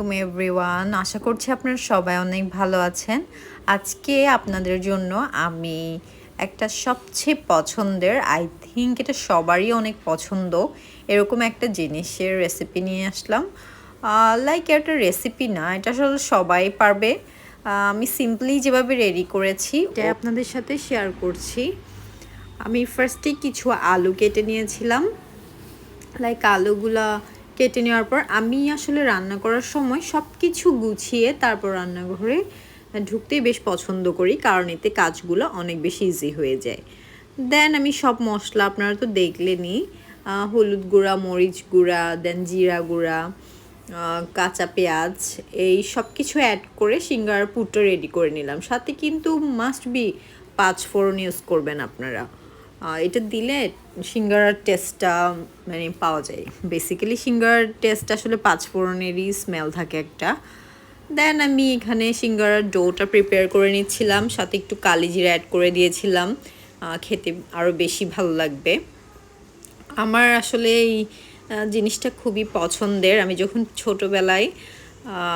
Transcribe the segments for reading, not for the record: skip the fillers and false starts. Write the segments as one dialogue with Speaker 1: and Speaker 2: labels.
Speaker 1: আলাইকুম এভরিওয়ান। আশা করছি আপনারা সবাই অনেক ভালো আছেন। আজকে আপনাদের জন্য আমি একটা সবচেয়ে পছন্দের, আই থিংক এটা সবারই অনেক পছন্দ, এরকম একটা জিনিসের রেসিপি নিয়ে আসলাম। লাইক একটা রেসিপি না, এটা আসলে সবাই পারবে। আমি সিম্পলি যেভাবে রেডি করেছি এটা আপনাদের সাথে শেয়ার করছি। আমি ফার্স্টে কিছু আলু কেটে নিয়েছিলাম। লাইক আলুগুলা কেটে নেওয়ার পর আমি আসলে রান্না করার সময় সব কিছু গুছিয়ে তারপর রান্নাঘরে ঢুকতেই বেশ পছন্দ করি, কারণ এতে কাজগুলো অনেক বেশি ইজি হয়ে যায়। দেন আমি সব মশলা আপনারা তো দেখলেনই, হলুদ গুঁড়া, মরিচ গুঁড়া, দেন জিরা গুঁড়া, কাঁচা পেঁয়াজ, এই সব কিছু অ্যাড করে সিঙ্গারার পুরটা রেডি করে নিলাম। সাথে কিন্তু মাস্ট বি 5 ফোড়ন ইউজ করবেন আপনারা। এটা দিলে সিঙ্গারার টেস্টটা মানে পাওয়া যায়। বেসিক্যালি সিঙ্গারার টেস্ট আসলে 5 ফোড়নেরই স্মেল থাকে একটা। দেন আমি এখানে সিঙ্গারার ডোটা প্রিপেয়ার করে নিচ্ছিলাম, সাথে একটু কালি জিরা অ্যাড করে দিয়েছিলাম, খেতে আরও বেশি ভালো লাগবে। আমার আসলে এই জিনিসটা খুবই পছন্দের। আমি যখন ছোটোবেলায়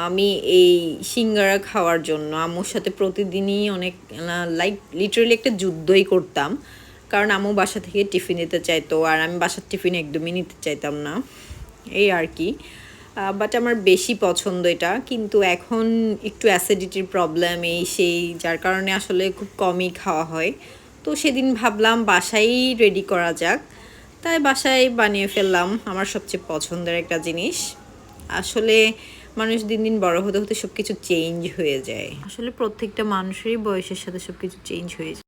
Speaker 1: আমি এই সিঙ্গারা খাওয়ার জন্য আম্মুর সাথে প্রতিদিনই অনেক লাইক লিটারালি একটা যুদ্ধই করতাম, কারণ আম্মু বাসা থেকে টিফিন নিতে চাইতো আর আমি বাসার টিফিন একদমই নিতে চাইতাম না, এই আর কি। বাট আমার বেশি পছন্দ এটা, কিন্তু এখন একটু অ্যাসিডিটির প্রবলেম এই সেই, যার কারণে আসলে খুব কমই খাওয়া হয়। তো সেদিন ভাবলাম বাসায় রেডি করা যাক, তাই বাসায় বানিয়ে ফেললাম আমার সবচেয়ে পছন্দের একটা জিনিস। আসলে মানুষ দিন দিন বড় হতে হতে সব কিছু চেঞ্জ হয়ে যায়। আসলে প্রত্যেকটা মানুষেরই বয়সের সাথে সব কিছু চেঞ্জ হয়ে যায়।